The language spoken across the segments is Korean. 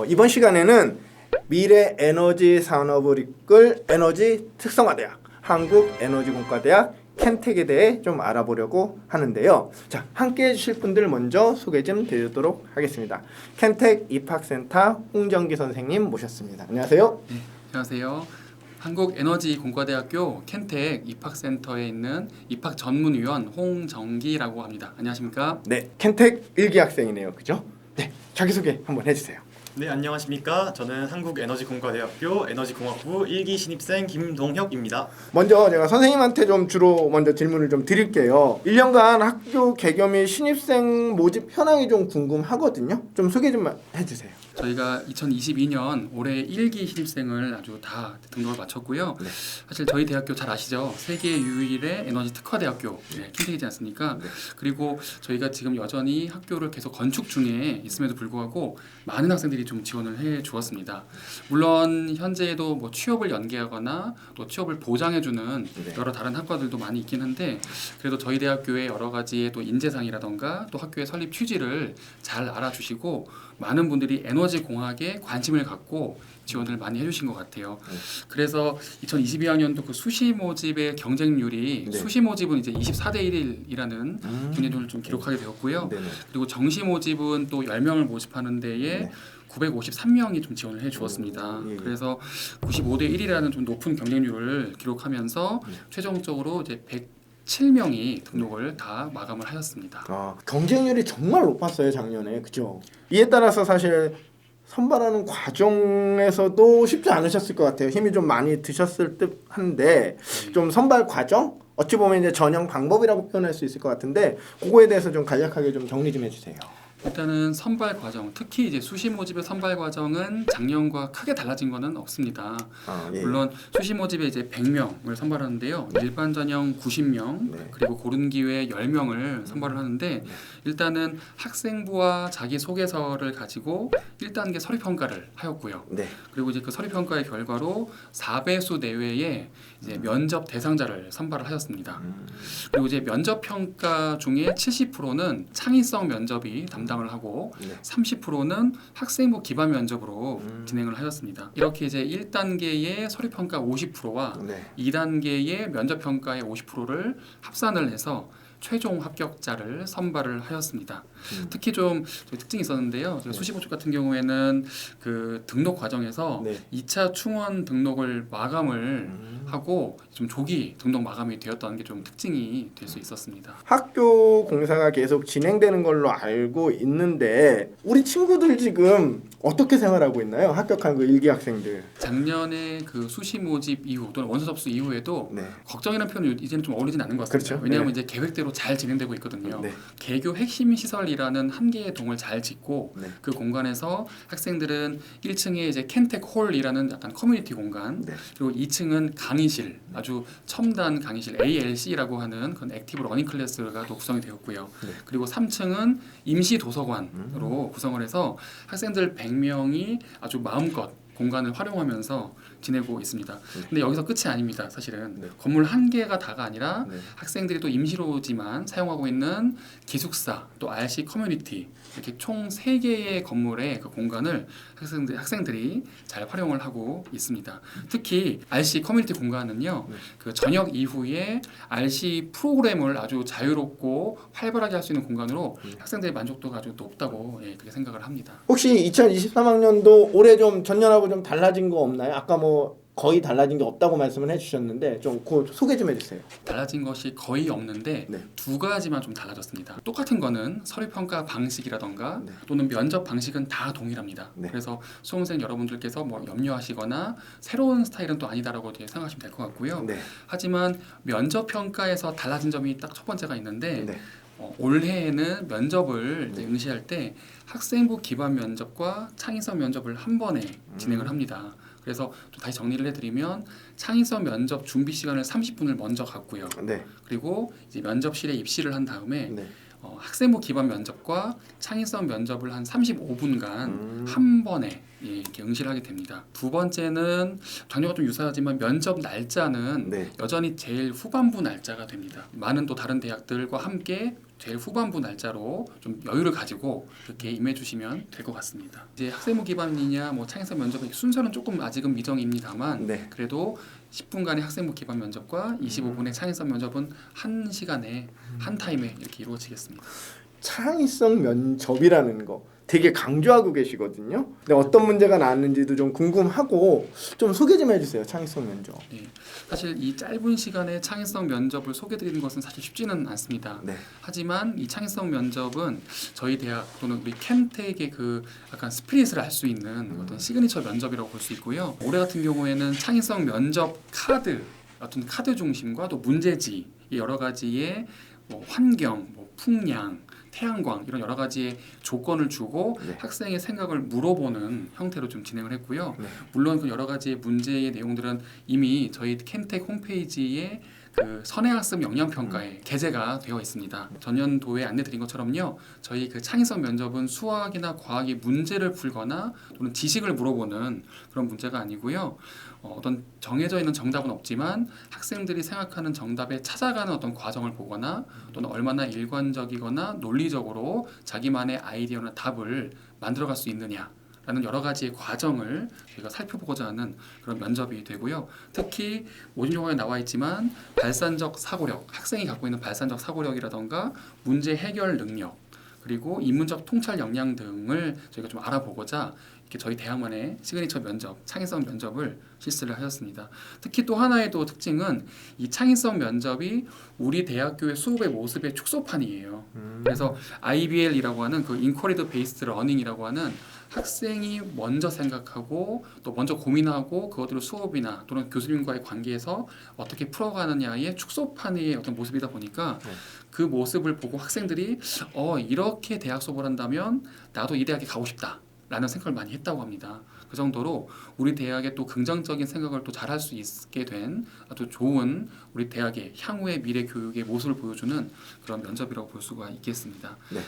이번 시간에는 미래 에너지 산업을 이끌 에너지 특성화대학 한국에너지공과대학 켄텍에 대해 좀 알아보려고 하는데요. 자, 함께 해주실 분들 먼저 소개 좀 드리도록 하겠습니다. 켄텍 입학센터 홍정기 선생님 모셨습니다. 안녕하세요. 네, 안녕하세요. 한국에너지공과대학교 켄텍 입학센터에 있는 입학전문위원 홍정기라고 합니다. 안녕하십니까? 네, 켄텍 1기 학생이네요. 그죠? 네, 자기소개 한번 해주세요. 네, 안녕하십니까. 저는 한국에너지공과대학교 에너지공학부 1기 신입생 김동혁입니다. 먼저 제가 선생님한테 좀 주로 먼저 질문을 좀 드릴게요. 1년간 학교 개교 및 신입생 모집 현황이 좀 궁금하거든요. 좀 소개 좀 해주세요. 저희가 2022년 올해 1기 신입생을 아주 다 등록을 마쳤고요. 네. 사실 저희 대학교 잘 아시죠? 세계 유일의 에너지 특화대학교 켄텍이지 않습니까? 네. 그리고 저희가 지금 여전히 학교를 계속 건축 중에 있음에도 불구하고 많은 학생들이 좀 지원을 해 주었습니다. 물론 현재에도 뭐 취업을 연계하거나 또 취업을 보장해주는 네. 여러 다른 학과들도 많이 있긴 한데 그래도 저희 대학교의 여러 가지의 또 인재상이라던가 또 학교의 설립 취지를 잘 알아주시고 많은 분들이 에너지 공학에 관심을 갖고 지원을 많이 해주신 것 같아요. 그래서 2022학년도 그 수시 모집의 경쟁률이 네. 수시 모집은 이제 24대 1이라는 경쟁률을 좀 기록하게 되었고요. 네네. 그리고 정시 모집은 또 10명을 모집하는 데에 네. 953명이 좀 지원을 해 주었습니다. 예. 그래서 95대 1이라는 좀 높은 경쟁률을 기록하면서 네. 최종적으로 이제 107명이 등록을 다 마감을 하였습니다. 경쟁률이 정말 높았어요 작년에. 그죠? 이에 따라서 사실 선발하는 과정에서도 쉽지 않으셨을 것 같아요. 힘이 좀 많이 드셨을 듯 한데 좀 선발 과정? 어찌 보면 이제 전형 방법이라고 표현할 수 있을 것 같은데 그거에 대해서 좀 간략하게 좀 정리 좀 해주세요. 일단은 선발 과정, 특히 이제 수시 모집의 선발 과정은 작년과 크게 달라진 것은 없습니다. 예. 물론 수시 모집에 이제 100명을 선발하는데요. 일반 전형 90명, 네. 그리고 고른 기회 10명을 선발을 하는데 일단은 학생부와 자기 소개서를 가지고 1단계 서류 평가를 하였고요. 네. 그리고 이제 그 서류 평가의 결과로 4배수 내외의 이제 면접 대상자를 선발을 하였습니다. 그리고 이제 면접 평가 중에 70%는 창의성 면접이 담당을 하고 네. 30%는 학생부 기반 면접으로 진행을 하였습니다. 이렇게 이제 1단계의 서류 평가 50%와 네. 2단계의 면접 평가의 50%를 합산을 해서 최종 합격자를 선발을 하였습니다. 특히 좀 특징이 있었는데요. 네. 수시 모집 같은 경우에는 그 등록 과정에서 네. 2차 충원 등록을 마감을 하고 좀 조기 등록 마감이 되었다는 게 좀 특징이 될 수 있었습니다. 학교 공사가 계속 진행되는 걸로 알고 있는데 우리 친구들 지금 어떻게 생활하고 있나요? 합격한 그 1기 학생들. 작년에 그 수시 모집 이후 또는 원서 접수 이후에도 네. 걱정이라는 표현이 이제는 좀 어울리진 않는 것 같습니다. 그렇죠. 왜냐하면 네. 이제 계획대로 잘 진행되고 있거든요. 네. 개교 핵심 시설이라는 한 개의 동을 잘 짓고 네. 그 공간에서 학생들은 1층에 이제 켄텍 홀이라는 약간 커뮤니티 공간 네. 그리고 2층은 강의실 아주 첨단 강의실 ALC라고 하는 그런 액티브 러닝 클래스가 또 구성이 되었고요. 네. 그리고 3층은 임시 도서관으로 구성을 해서 학생들 100명이 아주 마음껏 공간을 활용하면서 지내고 있습니다. 근데 여기서 끝이 아닙니다. 사실은 네. 건물 한 개가 다가 아니라 네. 학생들이 또 임시로지만 사용하고 있는 기숙사 또 RC 커뮤니티 이렇게 총 3개의 건물의 그 공간을 학생들이 잘 활용을 하고 있습니다. 특히 RC 커뮤니티 공간은요. 네. 그 저녁 이후에 RC 프로그램을 아주 자유롭고 활발하게 할 수 있는 공간으로 학생들의 만족도가 아주 높다고 그렇게 생각을 합니다. 혹시 2023학년도 올해 좀 전년하고 좀 달라진 거 없나요? 아까 뭐 거의 달라진 게 없다고 말씀을 해주셨는데 좀 그 소개 좀 해주세요. 달라진 것이 거의 없는데 네. 2가지만 좀 달라졌습니다. 똑같은 거는 서류 평가 방식이라던가 네. 또는 면접 방식은 다 동일합니다. 네. 그래서 수험생 여러분들께서 뭐 염려하시거나 새로운 스타일은 또 아니다라고 생각하시면 될 것 같고요. 네. 하지만 면접 평가에서 달라진 점이 딱 첫 번째가 있는데 네. 올해에는 면접을 이제 응시할 때 학생부 기반 면접과 창의성 면접을 한 번에 진행을 합니다. 그래서 또 다시 정리를 해드리면 창의성 면접 준비 시간을 30분을 먼저 갖고요. 네. 그리고 이제 면접실에 입시를 한 다음에 네. 학생부 기반 면접과 창의성 면접을 한 35분간 한 번에 이렇게 응시를 하게 됩니다. 두 번째는 전형과 좀 유사하지만 면접 날짜는 네. 여전히 제일 후반부 날짜가 됩니다. 많은 또 다른 대학들과 함께 제일 후반부 날짜로 좀 여유를 가지고 그렇게 임해주시면 될 것 같습니다. 이제 학생부 기반이냐 뭐 창의성 면접의 순서는 조금 아직은 미정입니다만 네. 그래도 10분간의 학생부 기반 면접과 25분의 창의성 면접은 한 시간에 한 타임에 이렇게 이루어지겠습니다. 창의성 면접이라는 거 되게 강조하고 계시거든요. 근데 어떤 문제가 나왔는지도 좀 궁금하고 좀 소개 좀 해주세요. 창의성 면접. 네, 사실 이 짧은 시간에 창의성 면접을 소개드리는 것은 사실 쉽지는 않습니다. 네. 하지만 이 창의성 면접은 저희 대학 또는 우리 캠텍의 그 약간 스피릿을 알 수 있는 어떤 시그니처 면접이라고 볼 수 있고요. 올해 같은 경우에는 창의성 면접 카드, 어떤 카드 중심과 또 문제지 이 여러 가지의 뭐 환경, 뭐 풍량, 태양광 이런 여러 가지의 조건을 주고 네. 학생의 생각을 물어보는 형태로 좀 진행을 했고요. 네. 물론 그 여러 가지의 문제의 내용들은 이미 저희 캠텍 홈페이지에 그 선행학습 역량평가에 게재가 되어 있습니다. 전년도에 안내드린 것처럼요. 저희 그 창의성 면접은 수학이나 과학의 문제를 풀거나 또는 지식을 물어보는 그런 문제가 아니고요. 어떤 정해져 있는 정답은 없지만 학생들이 생각하는 정답에 찾아가는 어떤 과정을 보거나 또는 얼마나 일관적이거나 논리적으로 자기만의 아이디어나 답을 만들어갈 수 있느냐 라는 여러 가지의 과정을 저희가 살펴보고자 하는 그런 면접이 되고요. 특히 모집 요강에 나와 있지만 발산적 사고력, 학생이 갖고 있는 발산적 사고력이라던가 문제 해결 능력, 그리고 인문적 통찰 역량 등을 저희가 좀 알아보고자 이렇게 저희 대학만의 시그니처 면접, 창의성 면접을 실시를 하셨습니다. 특히 또 하나의 또 특징은 이 창의성 면접이 우리 대학교의 수업의 모습의 축소판이에요. 그래서 IBL이라고 하는 그 Inquiry Based Learning이라고 하는 학생이 먼저 생각하고 또 먼저 고민하고 그것들을 수업이나 또는 교수님과의 관계에서 어떻게 풀어가느냐의 축소판의 어떤 모습이다 보니까 그 모습을 보고 학생들이 이렇게 대학 수업을 한다면 나도 이 대학에 가고 싶다 라는 생각을 많이 했다고 합니다. 그 정도로 우리 대학의 또 긍정적인 생각을 또 잘할 수 있게 된 아주 좋은 우리 대학의 향후의 미래 교육의 모습을 보여주는 그런 면접이라고 볼 수가 있겠습니다. 네.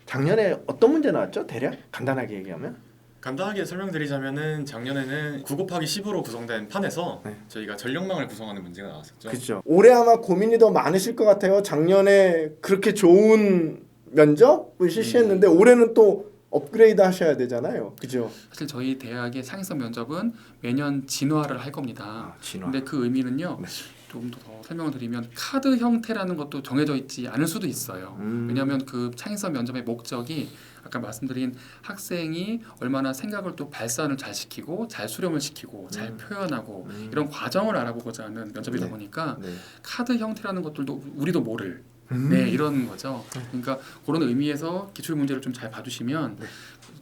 작년에 어떤 문제 나왔죠? 대략 간단하게 얘기하면? 간단하게 설명드리자면은 작년에는 9 곱하기 10으로 구성된 판에서 네. 저희가 전력망을 구성하는 문제가 나왔었죠. 그렇죠. 올해 아마 고민이 더 많으실 것 같아요. 작년에 그렇게 좋은 면접을 실시했는데 올해는 또 업그레이드 하셔야 되잖아요. 그죠? 사실 저희 대학의 창의성 면접은 매년 진화를 할 겁니다. 진화. 근데 그 의미는요. 네. 좀 더 설명을 드리면 카드 형태라는 것도 정해져 있지 않을 수도 있어요. 왜냐하면 그 창의성 면접의 목적이 아까 말씀드린 학생이 얼마나 생각을 또 발산을 잘 시키고 잘 수렴을 시키고 잘 표현하고 이런 과정을 알아보고자 하는 면접이다 네. 보니까 네. 카드 형태라는 것들도 우리도 모를 네 이런 거죠. 그러니까 그런 의미에서 기출 문제를 좀 잘 봐주시면 네.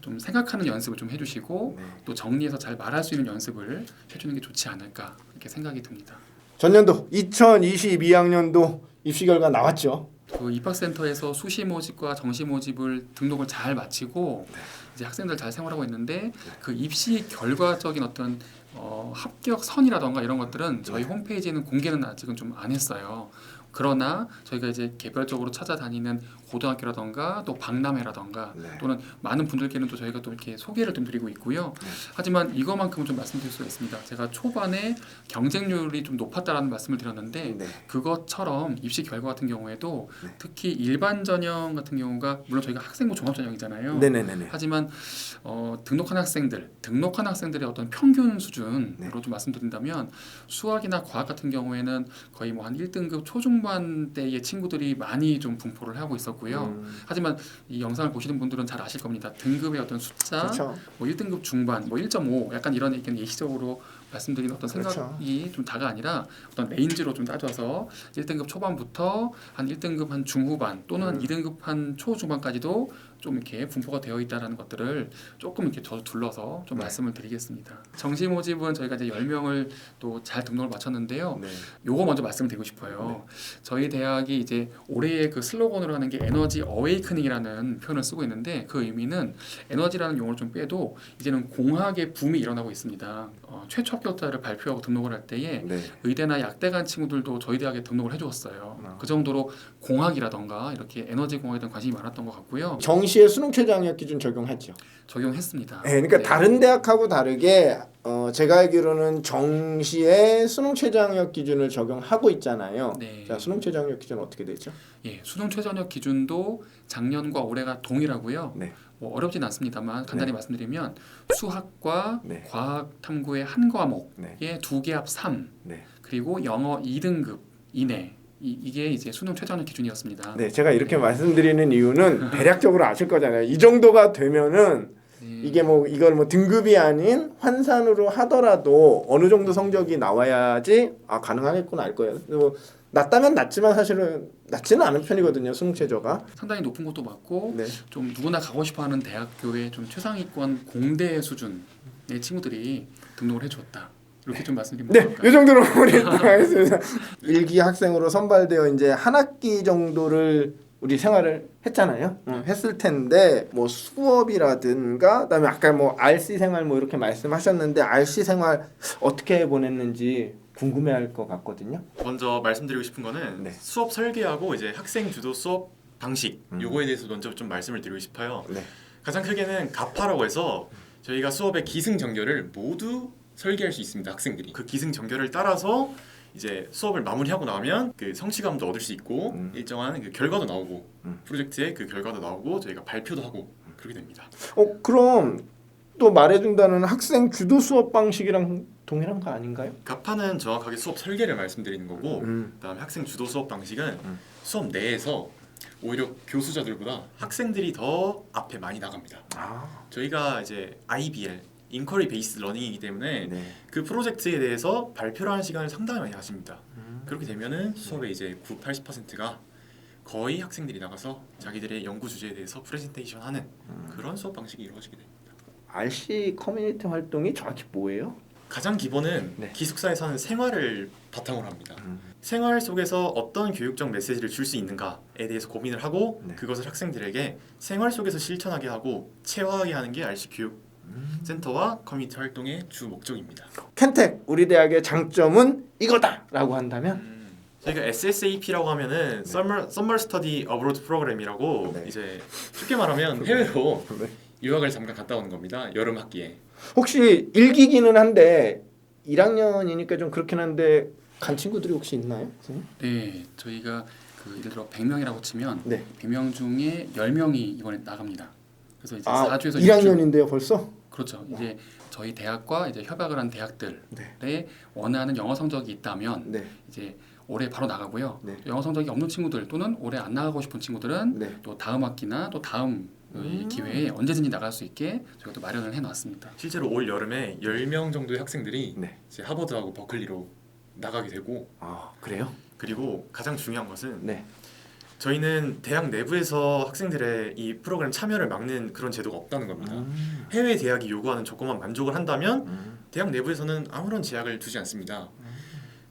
좀 생각하는 연습을 좀 해주시고 네. 또 정리해서 잘 말할 수 있는 연습을 해주는 게 좋지 않을까 이렇게 생각이 듭니다. 전년도 2022학년도 입시 결과 나왔죠. 그 입학센터에서 수시 모집과 정시 모집을 등록을 잘 마치고 이제 학생들 잘 생활하고 있는데 그 입시 결과적인 어떤 합격선이라던가 이런 것들은 저희 홈페이지에는 공개는 아직은 좀 안 했어요. 그러나 저희가 이제 개별적으로 찾아다니는 고등학교라던가 또 박람회라던가 네. 또는 많은 분들께는 또 저희가 또 이렇게 소개를 좀 드리고 있고요. 하지만 이것만큼은 좀 말씀드릴 수가 있습니다. 제가 초반에 경쟁률이 좀 높았다라는 말씀을 드렸는데 네. 그것처럼 입시 결과 같은 경우에도 네. 특히 일반 전형 같은 경우가 물론 저희가 학생부 종합 전형이잖아요. 네네네. 하지만 등록한 학생들의 어떤 평균 수준으로 좀 말씀드린다면 수학이나 과학 같은 경우에는 거의 뭐 한 1등급 초중반대의 친구들이 많이 좀 분포를 하고 있었고요. 하지만 이 영상을 보시는 분들은 잘 아실 겁니다. 등급의 어떤 숫자, 그렇죠. 뭐 1등급 중반, 뭐 1.5 약간 이런 얘기는 예시적으로 말씀드린 어떤 생각이 좀 다가 아니라 어떤 레인지로 좀 따져서 1등급 초반부터 한 1등급 한 중후반 또는 한 2등급 한 초중반까지도 좀 이렇게 분포가 되어 있다라는 것들을 조금 이렇게 더 둘러서 좀 말씀을 드리겠습니다. 정시 모집은 저희가 이제 10명을 또 잘 등록을 마쳤는데요. 네. 요거 먼저 말씀드리고 싶어요. 저희 대학이 이제 올해의 그 슬로건으로 하는 게 에너지 어웨이크닝이라는 표현을 쓰고 있는데 그 의미는 에너지라는 용어를 좀 빼도 이제는 공학의 붐이 일어나고 있습니다. 최초 합격자를 발표하고 등록을 할 때에 네. 의대나 약대 간 친구들도 저희 대학에 등록을 해주었어요. 그 정도로 공학이라던가 이렇게 에너지 공학에 대한 관심이 많았던 것 같고요. 정시에 수능 최저 학력 기준 적용하죠. 적용했습니다. 네, 그러니까 네. 다른 대학하고 다르게 제가 알기로는 정시에 수능 최저학력 기준을 적용하고 있잖아요. 네. 자, 수능 최저학력 기준 어떻게 되죠? 예, 수능 최저학력 기준도 작년과 올해가 동일하고요. 네. 뭐 어렵진 않습니다만 간단히 네. 말씀드리면 수학과 네. 과학 탐구의 한 과목에 네. 2개 합 3, 네. 그리고 영어 2등급 이내 이게 이제 수능 최저학력 기준이었습니다. 네, 제가 이렇게 말씀드리는 이유는 대략적으로 아실 거잖아요. 이 정도가 되면은 이게 뭐 이걸 뭐 등급이 아닌 환산으로 하더라도 어느 정도 성적이 나와야지 가능하겠구나 알 거예요. 뭐 낮다면 낮지만 사실은 낮지는 않은 편이거든요. 수능 최저가. 상당히 높은 것도 맞고 네. 좀 누구나 가고 싶어하는 대학교의 좀 최상위권 공대 수준의 친구들이 등록을 해줬다. 이렇게 좀 말씀드리면 네, 어떨까요? 이 정도로 우리 하겠습니다. 일기 학생으로 선발되어 이제 한 학기 정도를 우리 생활을 했잖아요. 했을 텐데 뭐 수업이라든가 그다음에 아까 뭐 RC 생활 뭐 이렇게 말씀하셨는데 RC 생활 어떻게 보냈는지 궁금해할 것 같거든요. 먼저 말씀드리고 싶은 거는 네. 수업 설계하고 이제 학생 주도 수업 방식 요거에 대해서 먼저 좀 말씀을 드리고 싶어요. 네. 가장 크게는 가파라고 해서 저희가 수업의 기승전결을 모두 설계할 수 있습니다. 학생들이 그 기승전결을 따라서 이제 수업을 마무리하고 나면 그 성취감도 얻을 수 있고 일정한 그 결과도 나오고 프로젝트의 그 결과도 나오고 저희가 발표도 하고 그렇게 됩니다. 그럼 또 말해준다는 학생 주도 수업 방식이랑 동일한 거 아닌가요? 가파는 정확하게 수업 설계를 말씀드리는 거고 그다음에 학생 주도 수업 방식은 수업 내에서 오히려 교수자들보다 학생들이 더 앞에 많이 나갑니다. 저희가 이제 IBL 인쿼리 베이스 러닝이기 때문에 네. 그 프로젝트에 대해서 발표를 하는 시간을 상당히 많이 가집니다. 그렇게 되면은 수업의 이제 80%가 거의 학생들이 나가서 자기들의 연구 주제에 대해서 프레젠테이션 하는 그런 수업 방식이 이루어지게 됩니다. RC 커뮤니티 활동이 정확히 뭐예요? 가장 기본은 네. 기숙사에서 하는 생활을 바탕으로 합니다. 생활 속에서 어떤 교육적 메시지를 줄 수 있는가에 대해서 고민을 하고 네. 그것을 학생들에게 생활 속에서 실천하게 하고 체화하게 하는 게 RC 교육 센터와 커뮤니티 활동의 주 목적입니다. 켄텍 우리 대학의 장점은 이거다라고 한다면 저희가 SSAP라고 하면은 Summer Study Abroad 프로그램이라고 네. 이제 쉽게 말하면 해외로 네. 유학을 잠깐 갔다 오는 겁니다. 여름 학기에. 혹시 일기기는 한데 1학년이니까 좀 그렇긴 한데 간 친구들이 혹시 있나요? 선생님? 네, 저희가 그 예를 들어 100명이라고 치면 네. 100명 중에 10명이 이번에 나갑니다. 그래서 이제 4주에서 6주 1학년인데요 벌써? 그렇죠. 이제 저희 대학과 이제 협약을 한 대학들에 네. 원하는 영어 성적이 있다면 네. 이제 올해 바로 나가고요. 네. 영어 성적이 없는 친구들 또는 올해 안 나가고 싶은 친구들은 네. 또 다음 학기나 또 다음 기회에 언제든지 나갈 수 있게 저희가 또 마련을 해놨습니다. 실제로 올 여름에 10명 정도의 학생들이 네. 이제 하버드하고 버클리로 나가게 되고 그래요? 그리고 가장 중요한 것은 네. 저희는 대학 내부에서 학생들의 이 프로그램 참여를 막는 그런 제도가 없다는 겁니다. 해외 대학이 요구하는 조건만 만족을 한다면 대학 내부에서는 아무런 제약을 두지 않습니다.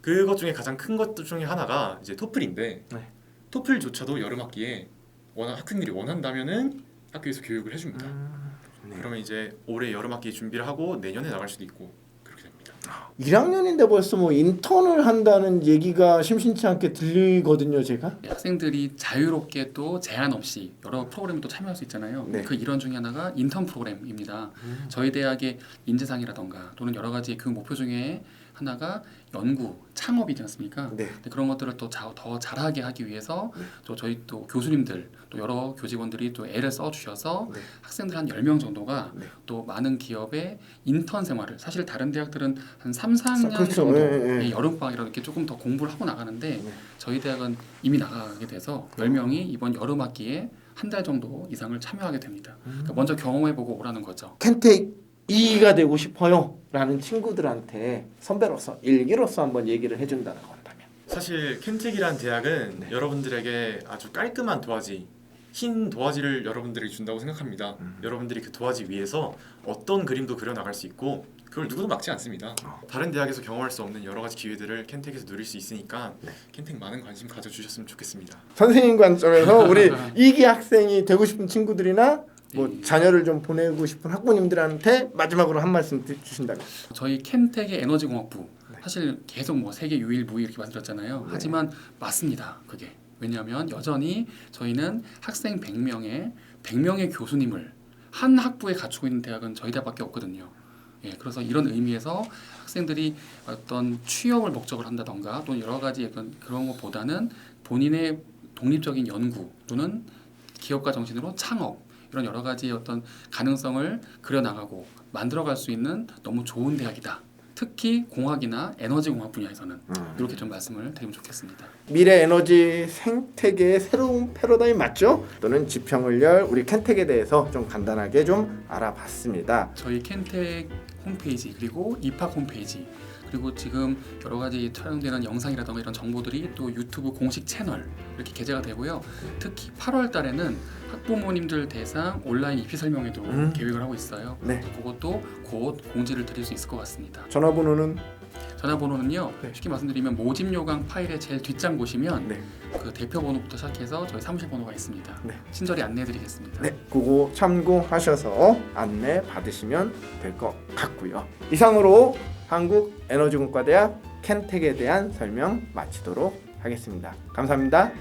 그것 중에 가장 큰 것 중에 하나가 이제 토플인데 네. 토플조차도 여름 학기에 학생들이 원한다면은 학교에서 교육을 해줍니다. 네. 그러면 이제 올해 여름 학기 준비를 하고 내년에 나갈 수도 있고 그렇게 됩니다. 1학년인데 벌써 뭐 인턴을 한다는 얘기가 심심치 않게 들리거든요, 제가. 학생들이 자유롭게 또 제한 없이 여러 프로그램에 또 참여할 수 있잖아요. 네. 그 일환 중에 하나가 인턴 프로그램입니다. 저희 대학의 인재상이라던가 또는 여러 가지 그 목표 중에 하나가 연구, 창업이지 않습니까? 네. 근데 그런 것들을 또 더 잘하게 하기 위해서 또 저희 또 교수님들 또 여러 교직원들이 또 애를 써주셔서 네. 학생들 한 10명 정도가 네. 또 많은 기업의 인턴 생활을 사실 다른 대학들은 한 3, 4년 그렇죠. 정도의 예. 여름방학이라 이렇게 조금 더 공부를 하고 나가는데 네. 저희 대학은 이미 나가게 돼서 10명이 이번 여름 학기에 한 달 정도 이상을 참여하게 됩니다. 그러니까 먼저 경험해보고 오라는 거죠. 켄텍 2가 되고 싶어요 라는 친구들한테 선배로서 일기로서 한번 얘기를 해준다라고 한다면 사실 켄텍이란 대학은 네. 여러분들에게 아주 깔끔한 도화지, 흰 도화지를 여러분들에게 준다고 생각합니다. 여러분들이 그 도화지 위에서 어떤 그림도 그려 나갈 수 있고 그걸 누구도 막지 않습니다. 다른 대학에서 경험할 수 없는 여러 가지 기회들을 켄텍에서 누릴 수 있으니까 켄텍 많은 관심 가져주셨으면 좋겠습니다. 선생님 관점에서 우리 2기 학생이 되고 싶은 친구들이나 뭐 네. 자녀를 좀 보내고 싶은 학부님들한테 마지막으로 한 말씀 주신다면 저희 켄텍의 에너지공학부 사실 계속 뭐 세계 유일무이 이렇게 만들었잖아요. 하지만 맞습니다. 그게 왜냐하면 여전히 저희는 학생 100명의 교수님을 한 학부에 갖추고 있는 대학은 저희 대학밖에 없거든요. 예, 그래서 이런 의미에서 학생들이 어떤 취업을 목적으로 한다던가 또는 여러 가지 그런 것보다는 본인의 독립적인 연구 또는 기업가 정신으로 창업 이런 여러 가지의 어떤 가능성을 그려나가고 만들어갈 수 있는 너무 좋은 대학이다. 특히 공학이나 에너지공학 분야에서는 이렇게 좀 말씀을 드리면 좋겠습니다. 미래 에너지 생태계의 새로운 패러다임 맞죠? 또는 지평을 열 우리 켄텍에 대해서 좀 간단하게 좀 알아봤습니다. 저희 켄텍 홈페이지 그리고 입학 홈페이지 그리고 지금 여러 가지 촬영되는 영상이라던가 이런 정보들이 또 유튜브 공식 채널 이렇게 게재가 되고요. 특히 8월 달에는 학부모님들 대상 온라인 입시 설명회도 계획을 하고 있어요. 네. 그것도 곧 공지를 드릴 수 있을 것 같습니다. 전화번호는 전화번호는요. 네. 쉽게 말씀드리면 모집 요강 파일의 제일 뒷장 보시면 네. 그 대표 번호부터 시작해서 저희 사무실 번호가 있습니다. 네. 친절히 안내해드리겠습니다. 네, 그거 참고하셔서 안내 받으시면 될 것 같고요. 이상으로 한국에너지공과대학 켄텍에 대한 설명 마치도록 하겠습니다. 감사합니다.